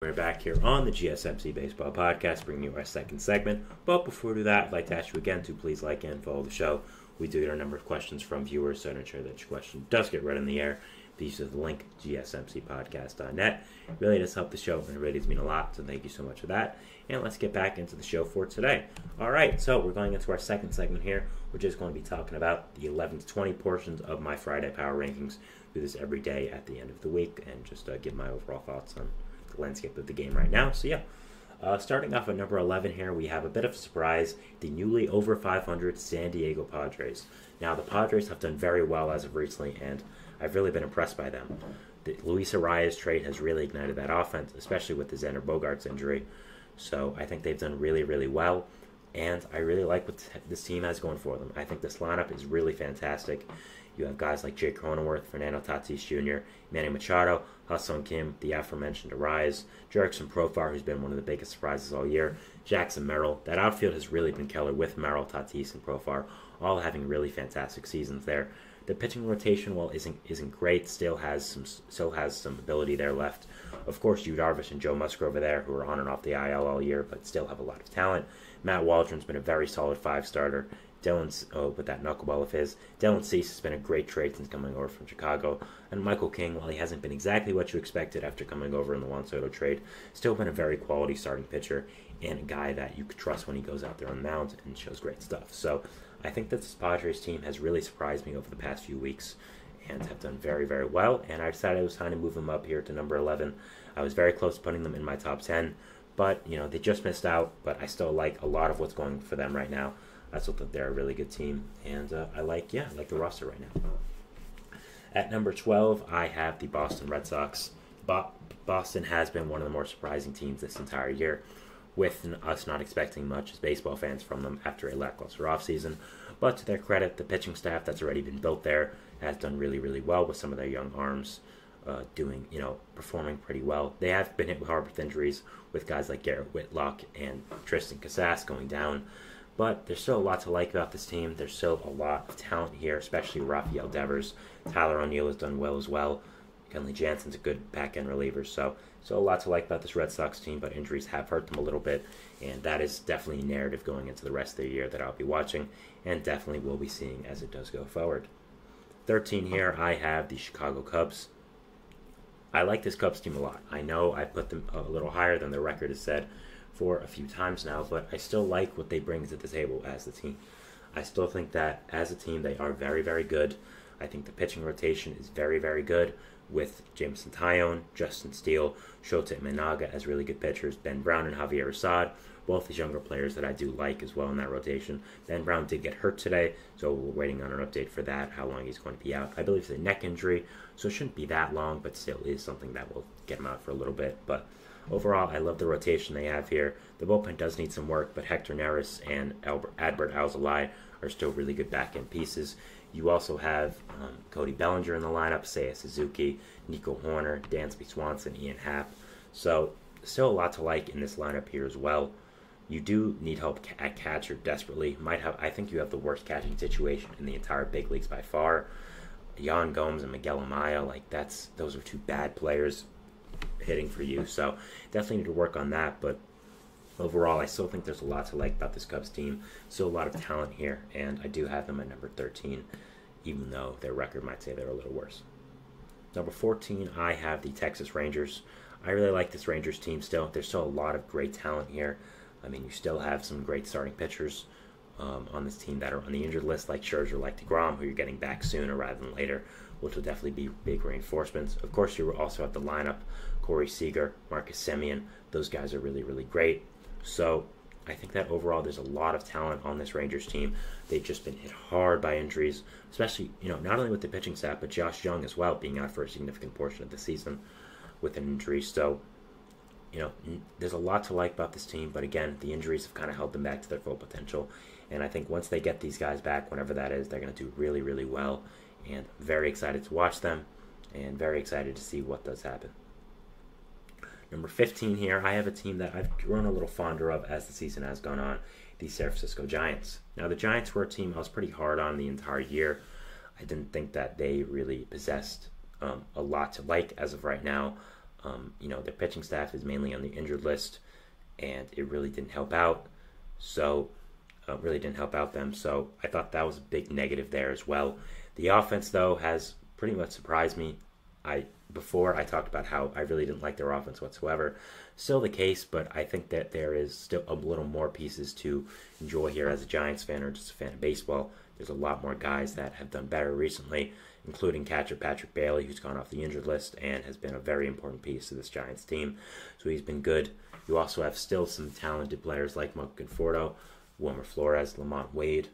We're back here on the GSMC Baseball Podcast, bringing you our second segment. But before we do that, I'd like to ask you again to please like and follow the show. We do get a number of questions from viewers, so to ensure that your question does get read in the air, please use the link, gsmcpodcast.net. It really does help the show, and it really does mean a lot, so thank you so much for that. And let's get back into the show for today. All right, so we're going into our second segment here. We're just going to be talking about the 11 to 20 portions of my Friday Power Rankings. Do this every day at the end of the week, and just give my overall thoughts on the landscape of the game right now. So yeah, starting off at number 11 here, we have a bit of a surprise, the newly over 500 San Diego Padres. Now, the Padres have done very well as of recently, and I've really been impressed by them. The Luis Arias trade has really ignited that offense, especially with the Xander Bogaerts injury. So I think they've done really, really well, and I really like what this team has going for them. I think this lineup is really fantastic. You have guys like Jake Cronenworth, Fernando Tatis Jr., Manny Machado, Ha-Seong Kim, the aforementioned Arias, Jurickson Profar, who's been one of the biggest surprises all year, Jackson Merrill. That outfield has really been killer with Merrill, Tatis, and Profar, all having really fantastic seasons there. The pitching rotation, while isn't great, still has some ability there left. Of course, Yu Darvish and Joe Musgrove over there, who are on and off the IL all year, but still have a lot of talent. Matt Waldron's been a very solid five-starter. With that knuckleball of his. Dylan Cease has been a great trade since coming over from Chicago. And Michael King, while he hasn't been exactly what you expected after coming over in the Juan Soto trade, still been a very quality starting pitcher and a guy that you could trust when he goes out there on the mound and shows great stuff. So I think that this Padres team has really surprised me over the past few weeks and have done very, very well. And I decided it was time to move them up here to number 11. I was very close to putting them in my top 10, but they just missed out. But I still like a lot of what's going for them right now. I still think they're a really good team, and I like the roster right now. At number 12, I have the Boston Red Sox. Boston has been one of the more surprising teams this entire year, with us not expecting much as baseball fans from them after a lackluster offseason. But to their credit, the pitching staff that's already been built there has done really, really well with some of their young arms performing pretty well. They have been hit hard with injuries, with guys like Garrett Whitlock and Tristan Casas going down. But there's still a lot to like about this team. There's still a lot of talent here, especially Rafael Devers. Tyler O'Neill has done well as well. Kenley Jansen's a good back-end reliever. So a lot to like about this Red Sox team, but injuries have hurt them a little bit. And that is definitely a narrative going into the rest of the year that I'll be watching and definitely will be seeing as it does go forward. 13 here, I have the Chicago Cubs. I like this Cubs team a lot. I know I put them a little higher than the record has said for a few times now, but I still like what they bring to the table as a team. I still think that as a team they are very, very good. I think the pitching rotation is very, very good with Jameson Taillon, Justin Steele, Shota Imanaga as really good pitchers, Ben Brown and Javier Assad, both these younger players that I do like as well in that rotation. Ben Brown did get hurt today, so we're waiting on an update for that, how long he's going to be out. I believe it's a neck injury, so it shouldn't be that long, but still is something that will get him out for a little bit. But overall, I love the rotation they have here. The bullpen does need some work, but Hector Neris and Adbert Alzolay are still really good back-end pieces. You also have Cody Bellinger in the lineup, Seiya Suzuki, Nico Horner, Dansby Swanson, Ian Happ. So still a lot to like in this lineup here as well. You do need help at catcher desperately. I think you have the worst catching situation in the entire big leagues by far. Yan Gomes and Miguel Amaya, those are two bad players hitting for you, so definitely need to work on that. But overall, I still think there's a lot to like about this Cubs team. Still a lot of talent here, and I do have them at number 13, even though their record might say they're a little worse. Number 14, I have the Texas Rangers. I really like this Rangers team still. There's still a lot of great talent here. I mean, you still have some great starting pitchers on this team that are on the injured list, like Scherzer, like DeGrom, who you're getting back sooner rather than later, which will definitely be big reinforcements. Of course, you also have the lineup, Corey Seager, Marcus Semien. Those guys are really, really great. So I think that overall there's a lot of talent on this Rangers team. They've just been hit hard by injuries, especially, not only with the pitching staff, but Josh Jung as well being out for a significant portion of the season with an injury. So, there's a lot to like about this team, but again, the injuries have kind of held them back to their full potential. And I think once they get these guys back, whenever that is, they're going to do really, really well. And very excited to watch them, and very excited to see what does happen. Number 15 here, I have a team that I've grown a little fonder of as the season has gone on, the San Francisco Giants. Now, the Giants were a team I was pretty hard on the entire year. I didn't think that they really possessed a lot to like as of right now. Their pitching staff is mainly on the injured list, and it really didn't help out. So, really didn't help out them. So I thought that was a big negative there as well. The offense, though, has pretty much surprised me. Before I talked about how I really didn't like their offense whatsoever. Still the case, but I think that there is still a little more pieces to enjoy here as a Giants fan or just a fan of baseball. There's a lot more guys that have done better recently, including catcher Patrick Bailey, who's gone off the injured list and has been a very important piece to this Giants team. So he's been good. You also have still some talented players like Marco Conforto, Wilmer Flores, Lamont Wade.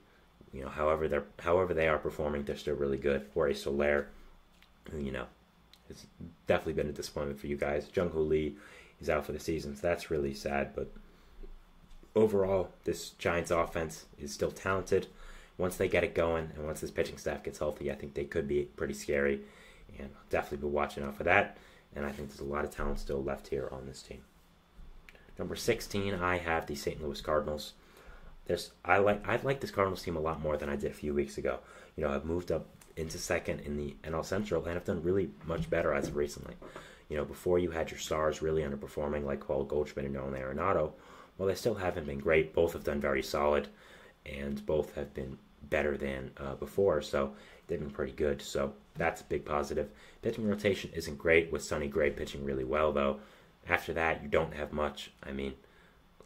However they are performing, they're still really good. Jorge Soler, who, it's definitely been a disappointment for you guys. Jung-Hoo Lee is out for the season, so that's really sad. But overall, this Giants offense is still talented. Once they get it going and once this pitching staff gets healthy, I think they could be pretty scary. And I'll definitely be watching out for that. And I think there's a lot of talent still left here on this team. Number 16, I have the St. Louis Cardinals. I like this Cardinals team a lot more than I did a few weeks ago. I've moved up into second in the NL Central, and have done really much better as of recently. Before you had your stars really underperforming like Paul Goldschmidt and Nolan Arenado. Well, they still haven't been great. Both have done very solid, and both have been better than before, so they've been pretty good. So that's a big positive. Pitching rotation isn't great, with Sonny Gray pitching really well, though. After that, you don't have much. I mean,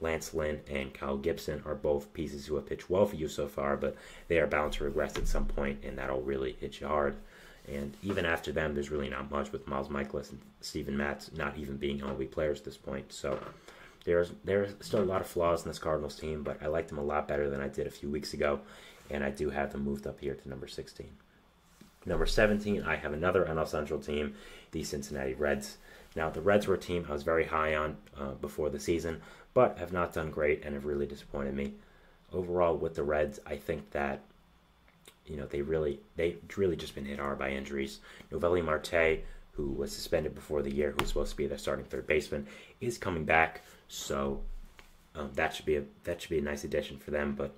Lance Lynn and Kyle Gibson are both pieces who have pitched well for you so far, but they are bound to regress at some point, and that'll really hit you hard. And even after them, there's really not much, with Miles Michaelis and Steven Matz not even being MLB players at this point. So there's still a lot of flaws in this Cardinals team, but I like them a lot better than I did a few weeks ago, and I do have them moved up here to number 16. Number 17, I have another NL Central team, the Cincinnati Reds. Now, the Reds were a team I was very high on before the season, but have not done great and have really disappointed me. Overall, with the Reds, I think that they've really just been hit hard by injuries. Noelvi Marte, who was suspended before the year, who was supposed to be their starting third baseman, is coming back. So that should be a nice addition for them. But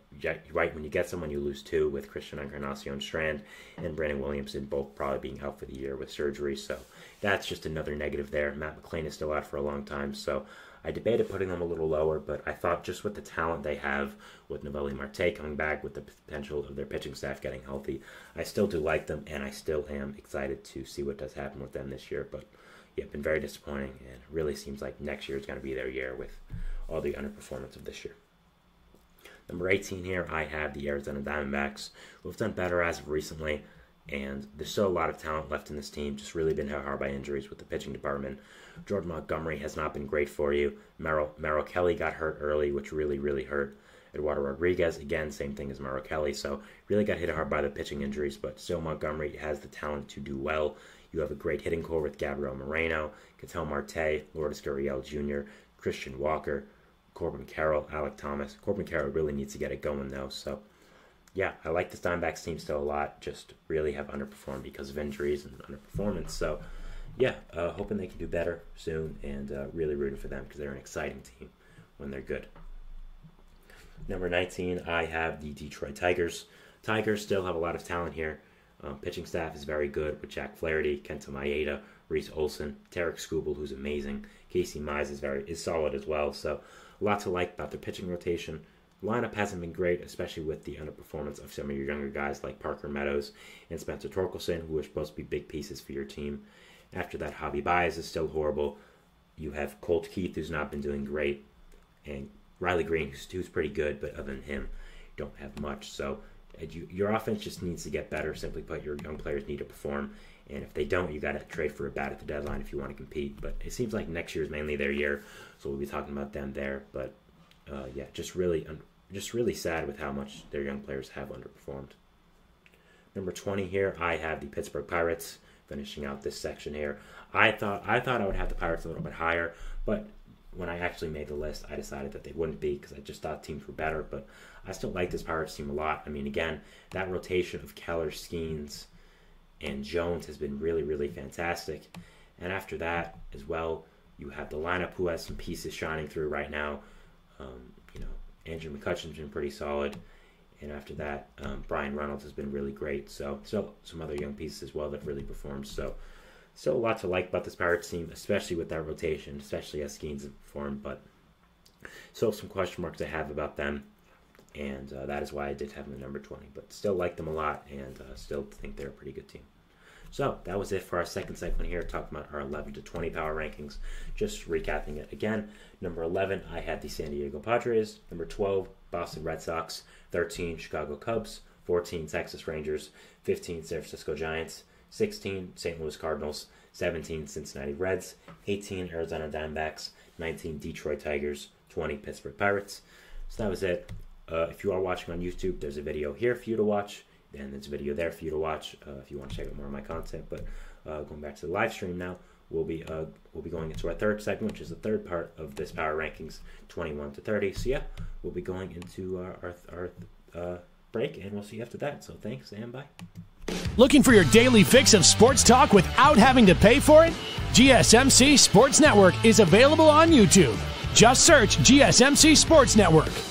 right when you get someone, you lose two, with Christian Encarnacion Strand and Brandon Williamson both probably being out for the year with surgery. So that's just another negative there. Matt McClain is still out for a long time, so I debated putting them a little lower, but I thought just with the talent they have, with Noelvi Marte coming back, with the potential of their pitching staff getting healthy, I still do like them, and I still am excited to see what does happen with them this year. But yeah, been very disappointing, and it really seems like next year is going to be their year with all the underperformance of this year. Number 18 here, I have the Arizona Diamondbacks, who have done better as of recently, and there's still a lot of talent left in this team, just really been hit hard by injuries with the pitching department. Jordan Montgomery has not been great for you. Merrill Kelly got hurt early, which really, really hurt. Eduardo Rodriguez, again, same thing as Merrill Kelly, so really got hit hard by the pitching injuries, but still Montgomery has the talent to do well. You have a great hitting core with Gabriel Moreno, Ketel Marte, Lourdes Gurriel Jr., Christian Walker, Corbin Carroll, Alec Thomas. Corbin Carroll really needs to get it going, though, so yeah, I like this Diamondbacks team still a lot, just really have underperformed because of injuries and underperformance, so yeah, hoping they can do better soon, and really rooting for them because they're an exciting team when they're good. Number 19, I have the Detroit Tigers. Tigers still have a lot of talent here. Pitching staff is very good with Jack Flaherty, Kenta Maeda, Reese Olson, Tarek Skubal, who's amazing. Casey Mize is solid as well, so a lot to like about their pitching rotation. Lineup hasn't been great, especially with the underperformance of some of your younger guys like Parker Meadows and Spencer Torkelson, who are supposed to be big pieces for your team. After that, Javi Baez is still horrible. You have Colt Keith, who's not been doing great, and Riley Green, who's pretty good, but other than him, you don't have much. So your offense just needs to get better. Simply put, your young players need to perform, and if they don't, you got to trade for a bat at the deadline if you want to compete. But it seems like next year is mainly their year, so we'll be talking about them there. But yeah, just really sad with how much their young players have underperformed. Number 20 here, I have the Pittsburgh Pirates. Finishing out this section here, I thought I would have the Pirates a little bit higher, but when I actually made the list, I decided that they wouldn't be because I just thought teams were better. But I still like this Pirates team a lot. I mean, again, that rotation of Keller, Skeens, and Jones has been really, really fantastic. And after that, as well, you have the lineup who has some pieces shining through right now. Andrew McCutchen's been pretty solid. And after that, Brian Reynolds has been really great. So some other young pieces as well that really performed. So still a lot to like about this Pirates team, especially with that rotation, especially as Skeens have performed, but still some question marks I have about them, and that is why I did have them at number 20, but still like them a lot, and still think they're a pretty good team. So that was it for our second segment here, talking about our 11 to 20 power rankings. Just recapping it again. Number 11, I had the San Diego Padres. Number 12, Boston Red Sox. 13, Chicago Cubs. 14, Texas Rangers. 15, San Francisco Giants. 16, St. Louis Cardinals. 17, Cincinnati Reds. 18, Arizona Diamondbacks. 19, Detroit Tigers. 20, Pittsburgh Pirates. So that was it. If you are watching on YouTube, there's a video here for you to watch. And there's a video there for you to watch if you want to check out more of my content. But going back to the live stream now, we'll be going into our third segment, which is the third part of this power rankings, 21 to 30. So yeah, we'll be going into our break, and we'll see you after that. So thanks, and bye. Looking for your daily fix of sports talk without having to pay for it? GSMC Sports Network is available on YouTube. Just search GSMC Sports Network.